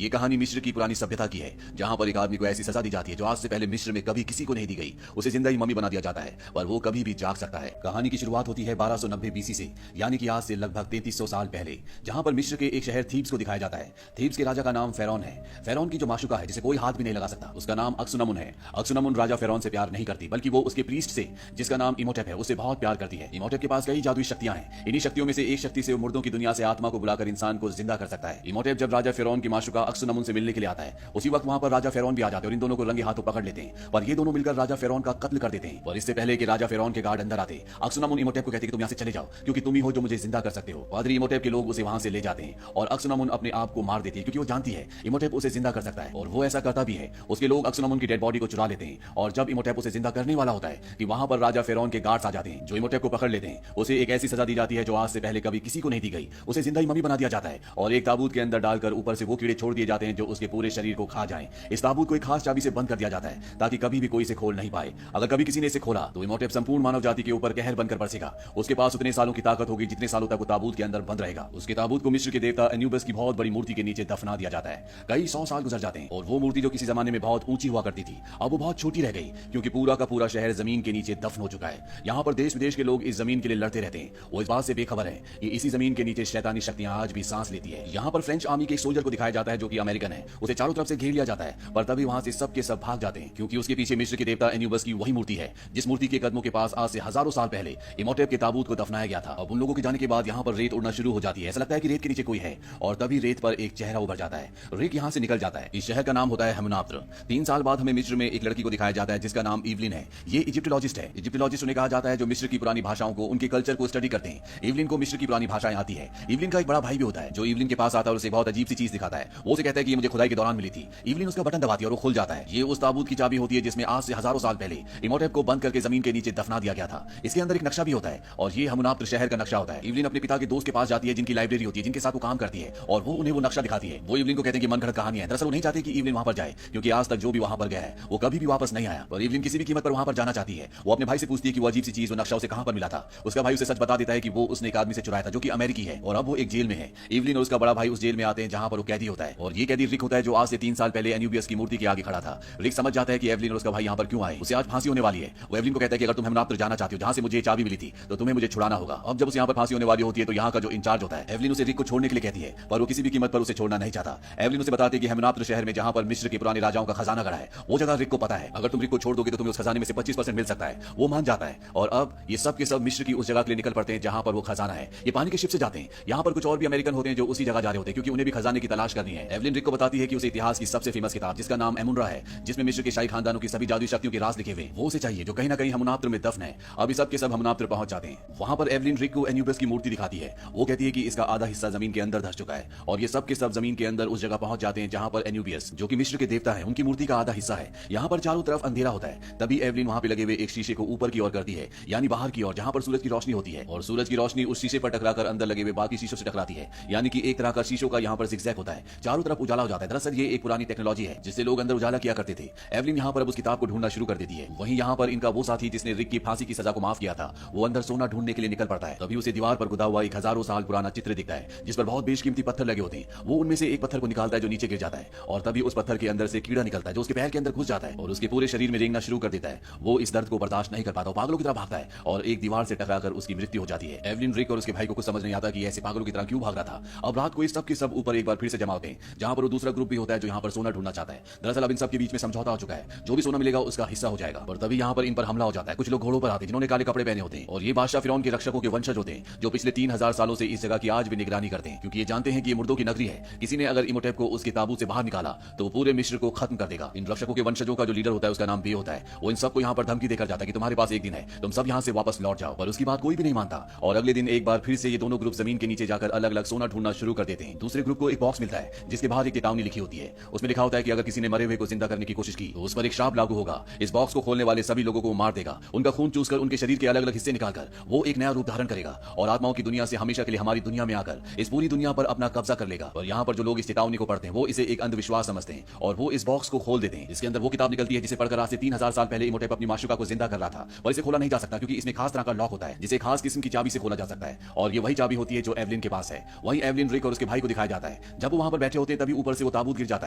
ये कहानी मिस्र की पुरानी सभ्यता की है, जहां पर एक आदमी को ऐसी सजा दी जाती है जो आज से पहले मिस्र में कभी किसी को नहीं दी गई। उसे जिंदा ही मम्मी बना दिया जाता है, पर वो कभी भी जाग सकता है। कहानी की शुरुआत होती है 1290 बीसी से, यानी कि आज से लगभग 3300 साल पहले, जहां पर मिस्र के एक शहर थीब्स को दिखाया जाता है। थीब्स के राजा का नाम फेरौन है। फेरौन की जो माशुका है, जिसे कोई हाथ भी नहीं लगा सकता, उसका नाम अक्सुनमुन है। अक्सुनमुन राजा फेरौन से प्यार नहीं करती, बल्कि वो उसके प्रीस्ट से, जिसका नाम इमोटेप है, उससे बहुत प्यार करती है। इमोटेप के पास कई जादुई शक्तियां हैं। इन्हीं शक्तियों में से एक शक्ति से वो मुर्दों की दुनिया से आत्मा को बुलाकर इंसान को जिंदा कर सकता है। इमोटेप जब राजा फेरौन की माशुका अक्सुनमुन से मिलने के लिए आता है, उसी वक्त वहां पर राजा फेरौन भी आ जाते हैं और इन दोनों को रंगे हाथों पकड़ लेते हैं। पर ये दोनों मिलकर राजा फेरौन का कत्ल कर देते हैं। और इससे पहले कि राजा फेरौन के गार्ड अंदर आते, अक्सुनमुन इमोटेप को कहते कि तुम यहां से चले जाओ, क्योंकि तुम ही हो जो मुझे जिंदा कर सकते हो। पादरी इमोटेप के लोग उसे वहां से ले जाते हैं और अक्सुनमुन अपने आप को मार देती है, क्योंकि वो जानती है इमोटेप उसे जिंदा कर सकता है। और वो ऐसा करता भी है। उसके लोग अक्सुनमुन की डेड बॉडी को चुरा लेते हैं और जब इमोटेप उसे जिंदा करने वाला होता है कि वहां पर राजा फेरौन के गार्ड्स आ जाते हैं, जो इमोटेप को पकड़ लेते हैं। उसे एक ऐसी सजा दी जाती है जो आज से पहले कभी किसी को नहीं दी गई। उसे जिंदा ही मम्मी बना दिया जाता है और एक ताबूत के अंदर डालकर ऊपर से वो कीड़े छोड़ दिए जाते हैं जो उसके पूरे शरीर को खा जाएं। इस ताबूत को एक खास चाबी से बंद कर दिया जाता है ताकि कभी भी कोई इसे खोल नहीं पाए। अगर कभी किसी ने इसे खोला तो इमोटेप संपूर्ण मानव जाति के ऊपर कहर बनकर बरसेगा। उसके पास उतने सालों की ताकत होगी जितने सालों तक वो ताबूत के अंदर बंद रहेगा। उसके ताबूत को मिस्र के देवता एन्यूबस की बहुत बड़ी मूर्ति के नीचे दफना दिया जाता है। कई 100 साल गुजर जाते हैं और वो मूर्ति जो किसी जमाने में बहुत ऊंची हुआ करती थी, अब वो बहुत छोटी रह गई, क्योंकि पूरा का पूरा शहर जमीन के नीचे दफन हो चुका है। यहाँ पर देश विदेश के लोग इस जमीन के लिए लड़ते रहते हैं। वो इस बात से बेखबर है कि इसी जमीन के नीचे शैतानी शक्तियां आज भी सांस लेती है। यहाँ पर फ्रेंच आर्मी के एक सोल्जर को दिखाया जाता है जो कि अमेरिकन है। उसे चारों तरफ से घेर लिया जाता है, पर तभी वहां से सब के सब भाग जाते हैं, क्योंकि उसके पीछे मिस्र के देवता एन्यूबस की वही मूर्ति है जिस मूर्ति के कदमों के पास आज से हजारों साल पहले इमोटेप के ताबूत को दफनाया गया था। अब उन लोगों के जाने के बाद यहाँ पर रेत उड़ना शुरू हो जाती है। ऐसा लगता है कि रेत के नीचे कोई है और तभी रेत पर एक चेहरा उभर जाता है। रिक यहाँ से निकल जाता है। इस शहर का नाम होता है हेमुनाप्त्र। 3 साल बाद हमें मिस्र में एक लड़की को दिखाया जाता है जिसका नाम इवलिन है। ये इजिप्टोलॉजिस्ट है। इजिप्टोलॉजिस्ट उन्हें कहा जाता है जो मिस्र की पुरानी भाषाओं को, उनके कल्चर को स्टडी करते हैं। इवलिन को मिस्र की पुरानी भाषाएं आती है। इवलिन का एक बड़ा भाई भी होता है जो इवलिन के पास आता है और उसे बहुत अजीब सी चीज दिखाता है। वो उसे कहता है कि ये मुझे खुदाई के दौरान मिली थी। इवलिन उसका बटन दबाती है और वो खुल जाता है। ये उस ताबूत की चाबी होती है जिसमें आज से हजारों साल पहले इमोटेप को बंद करके जमीन के नीचे दफना दिया गया था। इसके अंदर एक नक्शा भी होता है और ये हेमुनाप्त्र शहर का नक्शा होता है। इवलिन अपने पिता के दोस्त के पास जाती है जिनकी लाइब्रेरी होती है, जिनके साथ वो काम करती है, और वो उन्हें वो नक्शा दिखाती है। वो इवलिन को कहते हैं कि मनगढ़ंत कहानी है। दरअसल वो नहीं चाहते कि इवलिन वहां पर जाए, क्योंकि आज तक जो भी वहां पर गया है वो कभी भी वापस नहीं आया। और इवलिन किसी भी कीमत पर वहां पर जाना चाहती है। वो अपने भाई से पूछती है कि वो अजीब सी चीज, वो नक्शा उसे कहां पर मिला था। उसका भाई उसे सच बता देता है कि वो उसने एक आदमी से चुराया था जो कि अमेरिकी है और अब वो एक जेल में है। इवलिन और उसका बड़ा भाई उस जेल में आते हैं जहां पर वो कैदी होता है, और ये कैदी रिक होता है जो आज से 3 साल पहले एन्यूबियस की मूर्ति के आगे खड़ा था। रिक समझ जाता है कि एवलिन और उसका भाई यहाँ पर क्यों आए। उसे आज फांसी होने वाली है। वो एवलिन को कहता है कि अगर तुम हेमुनाप्त्र जाना चाहती हो, जहां से मुझे चाबी मिली थी, तो तुम्हें मुझे छुड़ाना होगा। अब जब उसे यहाँ पर फांसी होने वाली होती है तो यहाँ का जो इंचार्ज होता है, एवलिन उसे रिक को छोड़ने के लिए कहती है, पर वो किसी भी कीमत पर उसे छोड़ना नहीं चाहता। एवलिन उसे बताती है कि हेमुनाप्त्र शहर में जहां पर मिस्र के पुराने राजाओं का खजाना गड़ा है, वो जगह रिक को पता है। अगर तुम रिक को छोड़ दोगे तो तुम्हें उस खजाने में से 25% मिल सकता है। वो मान जाता है और अब ये सब के सब मिस्र की उस जगह के लिए निकल पड़ते हैं जहां पर वो खजाना है। ये पानी के शिप से जाते हैं। यहाँ पर कुछ और भी अमेरिकन होते हैं जो उसी जगह जा रहे होते हैं, क्योंकि उन्हें भी खजाने की तलाश करनी है। एवलिन रिक को बताती है कि उसे इतिहास की सबसे फेमस किताब, जिसका नाम एमुनरा है, जिसमें मिस्र के शाही खानदानों की सभी जादुई शक्तियों के राज लिखे हुए, वो उसे चाहिए, जो कहीं ना कहीं हेमुनाप्त्र में दफन है। अभी सब के सब हेमुनाप्त्र पहुंच जाते हैं। वहां पर एवलिन रिक को एन्यूबस की मूर्ति दिखाती है। वो कहती है कि इसका आधा हिस्सा जमीन के अंदर धस चुका है, और ये सब के सब जमीन के अंदर उस जगह पहुंच जाते हैं जहां पर एन्यूबियस, जो कि मिस्र के देवता है, उनकी मूर्ति का आधा हिस्सा है। यहाँ पर चारों तरफ अंधेरा होता है। तभी एवलिन वहां पे लगे हुए एक शीशे को ऊपर की ओर करती है, यानी बाहर की ओर, जहां पर सूरज की रोशनी होती है, और सूरज की रोशनी उस शीशे पर टकराकर अंदर लगे हुए बाकी शीशों से टकराती है, यानी कि एक तरह का शीशों का यहाँ पर जिगजैग होता है। चारों तरफ उजाला हो जाता है। दरअसल ये एक पुरानी टेक्नोलॉजी है जिससे लोग अंदर उजाला किया करते थे। एवलिन यहाँ पर अब उस किताब को ढूंढना शुरू कर देती है। वहीं यहाँ पर इनका वो साथी जिसने रिक की फांसी की सजा को माफ किया था, वो अंदर सोना ढूंढने के लिए निकल पड़ता है। तभी उसे दीवार पर खुदा हुआ एक हजारों साल पुराना चित्र दिखता है जिस पर बहुत बेशकीमती पत्थर लगे होते हैं। वो उनमें से एक पत्थर को निकालता है जो नीचे गिर जाता है, और तभी उस पत्थर के अंदर से कीड़ा निकलता है जो उसके पैर के अंदर घुस जाता है और उसके पूरे शरीर में रेंगना शुरू कर देता है। वो इस दर्द को बर्दाश्त नहीं कर पाता, पागलों की तरह भागता है और एक दीवार से टकराकर उसकी मृत्यु हो जाती है। एवलिन रिक और उसके भाई को कुछ समझ नहीं आता कि ऐसे पागलों की तरह क्यों भाग रहा था। अब रात को इस सब के सब ऊपर एक बार फिर से जमा होते हैं, जहां पर वो दूसरा ग्रुप भी होता है जो यहाँ पर सोना ढूंढना चाहता है। दरअसल अब इन सब के बीच में समझौता हो चुका है, जो भी सोना मिलेगा उसका हिस्सा हो जाएगा। और तभी यहाँ पर इन पर हमला हो जाता है। कुछ लोग घोड़ों पर आते हैं जिन्होंने काले कपड़े पहने होते हैं, और ये बादशाह फिरौन के रक्षकों के वंशज होते हैं जो पिछले 3000 सालों से इस जगह की आज भी निगरानी करते हैं, क्योंकि ये जानते हैं कि ये मुर्दों की नगरी है। किसी ने अगर इमोटेप को उसके ताबूत से बाहर निकाला तो वो पूरे मिस्र को खत्म कर देगा। इन रक्षकों के वंशजों का जो लीडर होता है उसका नाम बे होता है। वो इन सबको यहाँ पर धमकी देकर जाता है कि तुम्हारे पास एक दिन है, तुम सब यहाँ से वापस लौट जाओ। पर उसकी बात कोई भी नहीं मानता, और अगले दिन एक बार फिर से ये दोनों ग्रुप जमीन के नीचे जाकर अलग अलग सोना ढूंढना शुरू कर देते हैं। दूसरे ग्रुप को एक बॉक्स मिलता है जिसके बाहर एक चेतावनी लिखी होती है। उसमें लिखा होता है कि अगर किसी ने मरे हुए को जिंदा करने की कोशिश की तो उस पर एक श्राप लागू होगा। इस बॉक्स को खोलने वाले सभी लोगों को मार देगा, उनका खून चूसकर उनके शरीर के अलग अलग हिस्से निकालकर वो एक नया रूप धारण करेगा और आत्माओं की दुनिया से हमेशा के लिए हमारी दुनिया में आकर इस पूरी दुनिया पर अपना कब्जा कर लेगा। और यहाँ पर जो लोग इस चेतावनी को पढ़ते हैं वो इसे एक अंधविश्वास समझते हैं और वो इस बॉक्स को खोल देते हैं। इसके अंदर वो किताब निकलती है जिसे पढ़कर आज से 3000 साल पहले इमोटेप अपनी माशुका को जिंदा कर रहा था, पर इसे खोला नहीं जा सकता क्योंकि इसमें खास तरह का लॉक होता है जिसे खास किस्म की चाबी से खोला जा सकता है, और ये वही चाबी होती है जो एवलिन के पास है। वही एवलिन रिक और उसके भाई को दिखाया जाता है। जब वो वहां पर बैठे होते होते हैं तभी ऊपर से वो ताबूत गिर जाता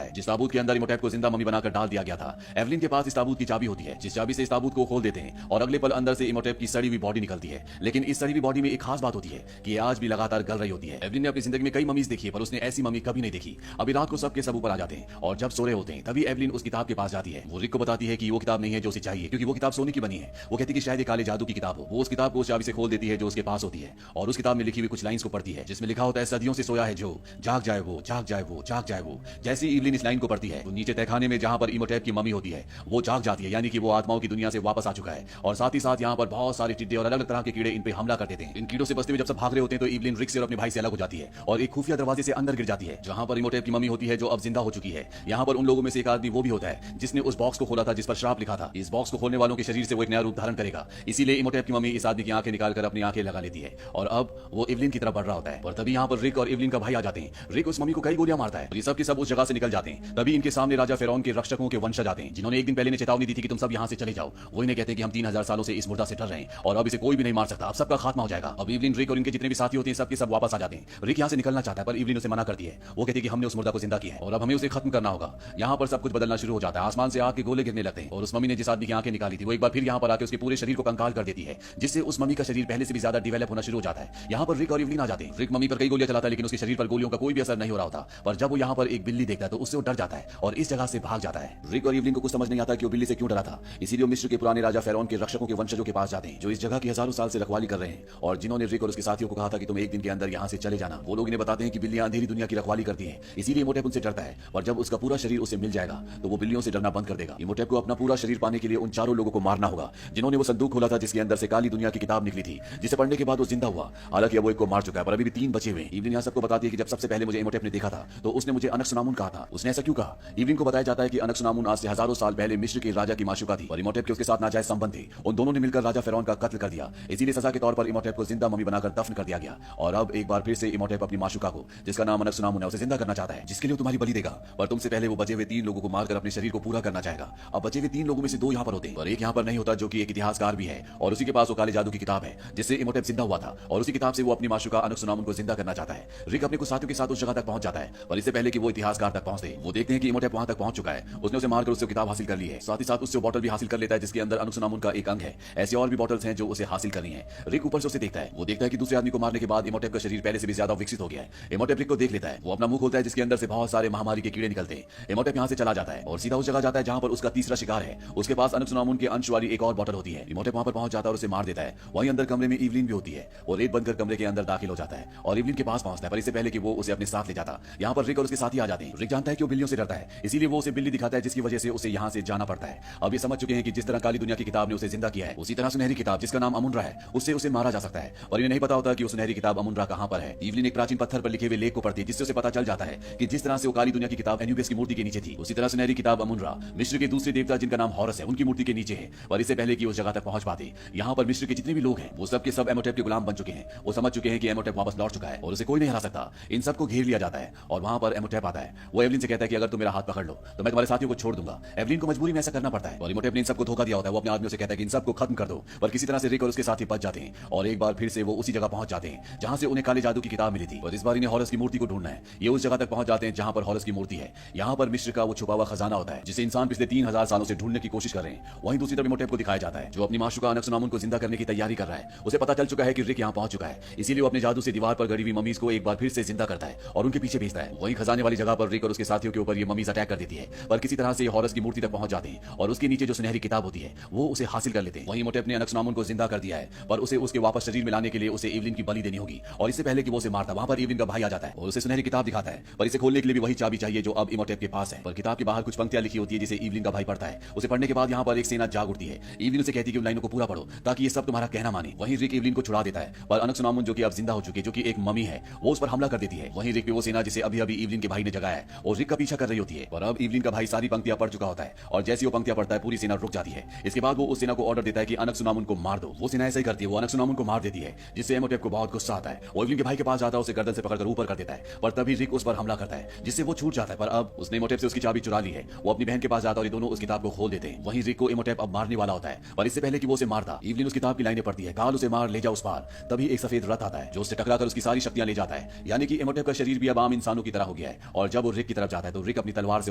है, जिस ताबूत के अंदर इमोटेप को जिंदा मम्मी बनाकर डाल दिया गया था। एवलिन के पास इस ताबूत की चाबी होती है, जिस चाबी से इस ताबूत को खोल देते हैं और अगले पल अंदर से इमोटेप की सड़ी हुई बॉडी निकलती है। लेकिन इस सड़ी हुई बॉडी में एक खास बात होती है कि ये आज भी लगातार गल रही होती है। एवलिन ने अपनी जिंदगी में कई मम्मीज देखी है, पर उसने ऐसी मम्मी कभी नहीं देखी। अभी रात को सबके सब ऊपर आ जाते हैं और जब सो रहे होते हैं तभी एवलिन उस किताब के पास जाती है। वो रिक को बताती है कि वो किताब नहीं है जो उसे चाहिए, क्योंकि वो किताब सोने की बनी है। वो कहती है कि शायद ये काले जादू की किताब हो। वो उस किताब को उस चाबी से खोल देती है जो उसके पास होती है और उस किताब में लिखी हुई कुछ लाइंस को पढ़ती है, जिसमें लिखा होता है, सदियों से सोया है जो, जाग जाए वो, जाग जाए वो, जाग जाए वो। जैसे ही एवलिन इस लाइन को पढ़ती है तो नीचे तहखाने में जहां पर इमोटेप की मम्मी होती है वो जाग जाती है, यानी कि वो आत्माओं की दुनिया से वापस आ चुका है। और साथ ही साथ यहाँ पर बहुत सारे टिड्डे और अलग अलग तरह के कीड़े इन पे हमला कर देते हैं। इन कीड़ों से बचते हुए जब सब भाग रहे होते हैं तो एवलिन रिक से और अपने भाई से अलग हो जाती है और एक खुफिया दरवाजे से अंदर गिर जाती है, जहां पर इमोटेप की मम्मी होती है जो अब जिंदा हो चुकी है। यहाँ पर उन लोगों में से एक आदमी वो भी होता है जिसने उस बॉक्स को खोला था जिस पर श्राप लिखा था। इस बॉक्स को खोलने वालों के शरीर से वो एक नया रूप धारण करेगा, इसीलिए इमोटेप की मम्मी इस आदमी की आंखें निकालकर अपनी आंखें लगा लेती है और अब वो एवलिन की तरफ बढ़ रहा होता है। और तभी यहाँ पर रिक और एवलिन का भाई आ जाते हैं। रिक उस मम्मी को कई गोलियां मारता है और ये सब के सब उस जगह से निकल जाते हैं। तभी इनके सामने राजा फिरौन के रक्षकों के वंशज आते हैं, जिन्होंने एक दिन पहले ने चेतावनी दी थी कि तुम सब यहाँ से चले जाओ। वो इन्हें कहते हैं कि हम 3000 सालों से इस मुर्दा से डर रहे हैं और अब इसे कोई भी नहीं मार सकता, अब सबका खात्मा हो जाएगा। अब एवलिन, रिक और इनके जितने भी साथी होते हैं सबके सब वापस आ जाते हैं। रिक यहाँ से निकलना चाहता है पर एवलिन उसे मना करती है। वो कहती है कि हमने उस मुर्दा को जिंदा किया है और अब हमें उसे खत्म करना होगा। यहाँ पर सब कुछ बदलना शुरू हो जाता है। आसमान से आग के गोले गिरने लगते हैं और उस मम्मी ने जिस आदमी की आंखें निकाली थी वो एक बार फिर यहाँ पर आकर उसके पूरे शरीर को कंकाल कर देती है, जिससे उस मम्मी का शरीर पहले से भी ज्यादा डेवलप होना शुरू हो जाता है। यहाँ पर रिक और एवलिन आ जाते हैं। रिक मम्मी पर कई गोलियां चलाता है लेकिन उसके शरीर पर गोलियों का कोई भी असर नहीं हो रहा होता। पर जब वो यहाँ पर एक बिल्ली देखता है तो उससे वो डर जाता है और इस जगह से भाग जाता है। रिक और एवलिन को कुछ समझ नहीं आता कि वो बिल्ली से क्यों डरा था, इसीलिए वो मिस्र के पुराने राजा फिरौन के रक्षकों के वंशजों के पास जाते हैं, जो इस जगह की हजारों साल से रखवाली कर रहे हैं और जिन्होंने रिक और उसके साथियों को कहा था कि तुम एक दिन के अंदर यहाँ से चले जाना। वो लोग इन्हें बताते हैं कि बिल्लियां अंधेरी दुनिया की रखवाली करती हैं, इसीलिए इमोटेप उनसे डरता है और जब उसका पूरा शरीर उसे मिल जाएगा तो वो बिल्लियों से डरना बंद कर देगा। इमोटेप को अपना पूरा शरीर पाने के लिए उन चारों लोगों को मारना होगा जिन्होंने वो संदूक खोला था जिसके अंदर से काली दुनिया की किताब निकली थी, जिसे पढ़ने के बाद वो जिंदा हुआ। हालांकि वो एक को मार चुका है पर अभी भी 3 बचे हुए हैं। एवलिन यहाँ सबको बताती है कि जब सबसे पहले मुझे इमोटेप ने देखा था तो उसने मुझे अनक्सुनामुन कहा था। उसने ऐसा क्यों कहा? एवलिन को बताया जाता है कि अनक्सुनामुन आज से हजारों साल पहले मिस्र के राजा की माशुका थी और इमोटेप के उसके साथ नाजायज संबंध थे। उन दोनों ने मिलकर राजा फिरौन का कत्ल कर दिया, इसीलिए सजा के तौर पर इमोटेप को जिंदा मम्मी बनाकर दफन कर दिया गया। और अब एक बार फिर से इमोटेप अपनी माशुका को, जिसका नाम अनक्सुनामुन है, उसे जिंदा करना चाहता है, जिसके लिए तुम्हारी बलि देगा। पर तुमसे पहले वो बचे हुए 3 लोगों को मारकर अपने शरीर को पूरा करना चाहेगा। अब बचे हुए 3 लोगों में से 2 यहाँ पर होते हैं और एक यहाँ पर नहीं होता, जो कि एक इतिहासकार भी है और उसी के पास वो काले जादू की किताब है जिससे इमोटेप जिंदा हुआ था और उसी किताब से वो अपनी माशुका अनक्सुनामुन को जिंदा करना चाहता है। रिक अपने कुछ साथियों के साथ उस जगह तक पहुंच जाता है पर इससे पहले कि वो इतिहासकार तक पहुंचते वो देखते हैं कि इमोटेप वहां तक पहुंच चुका है। उसने उसे मारकर उससे किताब हासिल कर ली है, साथ ही साथ उससे बॉटल भी हासिल कर लेता है जिसके अंदर अनक्सुनामुन का एक अंग है। ऐसे और भी बॉटल्स हैं जो उसे हासिल करनी है। रिक ऊपर से उसे देखता है, वो देखता है कि दूसरे आदमी को मारने के बाद इमोटेप का शरीर पहले से भी ज्यादा विकसित हो गया है। इमोटेप रिक को देख लेता है, वो अपना मुंह खोलता है जिसके अंदर से बहुत सारे महामारी के कीड़े निकलते हैं। इमोटेप यहाँ से चला जाता है और सीधा उस जगह जाता है जहां पर उसका तीसरा शिकार है। उसके पास अनक्सुनामुन के अंश वाली एक और बॉटल होती है। इमोटेप वहां पर पहुंच जाता है और उसे मार देता है। वहीं अंदर कमरे में एवलिन भी होती है। वो रेत बनकर कमरे के अंदर दाखिल हो जाता है और एवलिन के पास पहुंचता है पर इससे पहले कि वो उसे अपने साथ ले जाता, यहाँ पर रिक और उसके साथी आ जाते हैं। रिक जानता है कि वो बिल्लियों से डरता है, इसीलिए वो उसे बिल्ली दिखाता है जिसकी वजह से उसे यहाँ से जाना पड़ता है। अब ये समझ चुके हैं कि जिस तरह काली दुनिया की किताब ने उसे जिंदा किया है उसी तरह सुनहरी किताब, जिसका नाम अमुनरा है, उससे उसे मारा जा सकता है। और इन्हें नहीं पता होता कि वो सुनहरी किताब अमुनरा कहां पर है। एवलिन एक प्राचीन पत्थर पर लिखे हुए लेख को पढ़ती है जिससे उसे पता चल जाता है कि जिस तरह से वो काली दुनिया की किताब एन्यूबियस की मूर्ति के नीचे थी, उसी तरह सुनहरी किताब अमुनरा मिस्र के दूसरे देवता जिनका नाम हॉरस है उनकी मूर्ति के नीचे है। और इससे पहले कि उस जगह तक पहुंच पाते यहाँ पर मिस्र के जितने भी लोग हैं वो सब के सब इमोटेप के गुलाम बन चुके हैं। वो समझ चुके हैं कि इमोटेप वापस लौट चुका है और उसे कोई नहीं हरा सकता। इन सबको घेर लिया जाता है और वहां पर इमोटेप आता है। वो एवलिन से कहता है कि अगर तुम मेरा हाथ पकड़ लो तो मैं तुम्हारे साथियों को छोड़ दूंगा। एवलिन को मजबूरी में ऐसा करना पड़ता है और इमोटेप ने इन सबको धोखा दिया होता है। वो अपने आदमियों से कहता है कि इन सबको खत्म कर दो, पर किसी तरह से रिक और उसके साथी बच जाते हैं और एक बार फिर से वो उसी जगह पहुंच जाते हैं जहां से उन्हें काले जादू की किताब मिली थी। और इस बार इन्हें हॉरस की मूर्ति को ढूंढना है। ये उस जगह तक पहुंच जाते हैं जहां पर हॉरस की मूर्ति है। यहाँ पर मिस्र का वो छुपा हुआ खजाना होता है जिसे इंसान पिछले 3000 सालों से ढूंढने की कोशिश कर रहे हैं। वहीं दूसरी तरफ इमोटेप को दिखाया जाता है जो अपनी माशुका अनक्सुनामुन को जिंदा करने की तैयारी कर रहा है। उसे पता चल चुका है कि रिक यहाँ पहुंच चुका है, इसीलिए वो अपने जादू से दीवार पर गड़ी हुई ममीज को एक बार फिर से जिंदा करता है और उनके पीछे भेजता है। वहीं खजाने वाली जगह पर रिक और उसके साथियों के ऊपर ये ममीज अटैक कर देती है, पर किसी तरह से हॉरस की मूर्ति तक पहुंच जाते हैं और उसके नीचे जो सुनहरी किताब होती है वो उसे हासिल कर लेते हैं। वहीं इमोटेप ने अनक्सुनामुन को जिंदा कर दिया है, पर उसे उसके वापस शरीर में लाने के लिए उसे एवलिन की बलि देनी होगी। और इससे पहले कि वो उसे मारता वहां पर एवलिन का भाई आ जाता है और उसे सुनहरी किताब दिखाता है, पर इसे खोलने के लिए भी वही चाबी चाहिए जो अब इमोटेप के पास है। पर किताब के बाहर कुछ पंक्तियां लिखी होती है जिसे एवलिन का भाई पढ़ता है। उसे पढ़ने के बाद यहाँ पर एक सेना जाग उठती है। एवलिन उसे कहती है कि उन लाइनों को पूरा पढ़ो ताकि ये सब तुम्हारा कहना माने। वहीं रिक एवलिन को छुड़ा देता है, पर अनक्सुनामुन जो कि अब जिंदा हो चुकी है, जो कि एक ममी है, वो उस पर हमला कर देती है। वहीं रिक पे वो सेना जिसे अभी अभी एवलिन के भाई ने जगाया है और रिक का पीछा कर रही होती है। पर अब एवलिन का भाई सारी पंक्तियां पढ़ चुका होता है और जैसी वो पंक्तियां पढ़ता है पूरी सेना रुक जाती है। इसके बाद वो उस सेना को ऑर्डर देता है कि अनक्सुनामुन को मार दो। वो सेना ऐसा ही करती है, वो अनक्सुनामुन को मार देती है जिससे इमोटेप को बहुत गुस्सा आता है। वो एवलिन के भाई के पास जाता है, उसे गर्दन से पकड़कर ऊपर कर देता है, पर तभी रिक उस पर हमला करता है जिससे वो छूट जाता है। पर अब उसने इमोटेप से उसकी चाबी चुरा ली है। वो अपनी बहन के पास जाता है और ये दोनों उस किताब को खोल देते हैं। वहीं रिक को इमोटेप अब मारने वाला होता है, पर इससे पहले कि वो उसे मारता एवलिन उस किताब की लाइनें पढ़ती है, काल उसे मार ले जा उस पार। तभी एक सफेद रथ आता है जो उससे टकराकर उसकी सारी शक्तियां ले जाता है, यानी कि इमोटेप का शरीर भी अब आम इंसानों की तरह हो गया है और जब वो रिक की तरफ जाता है तो रिक अपनी तलवार से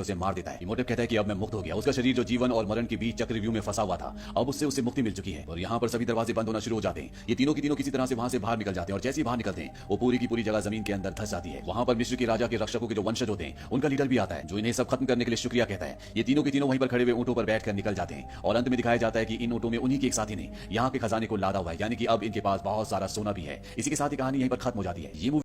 उसे मार देता है। इमोटिव कहता है कि अब मैं मुक्त हो गया। उसका शरीर जो जीवन और मरण के बीच चक्रव्यूह में फंसा हुआ था, अब उससे उसे मुक्ति मिल चुकी है और यहाँ पर सभी दरवाजे बंद होना शुरू हो जाते हैं। ये तीनों की तीनों किसी तरह से वहां से बाहर निकल जाते हैं और जैसे ही बाहर निकलते हैं वो पूरी की पूरी जगह जमीन के अंदर धंस जाती है। वहां पर मिस्र के राजा के रक्षकों के जो वंशज होते हैं उनका लीडर भी आता है जो इन्हें सब खत्म करने के लिए शुक्रिया कहता है। ये तीनों के तीनों वहीं पर खड़े हुए ऊंटों पर बैठकर निकल जाते हैं और अंत में दिखाया जाता है कि इन ऊंटों में उन्हीं के एक साथी ने यहाँ के खजाने को लादा हुआ है, यानी कि अब इनके पास बहुत सारा सोना भी है। इसी के साथ ही कहानी यहीं पर खत्म हो जाती है। ये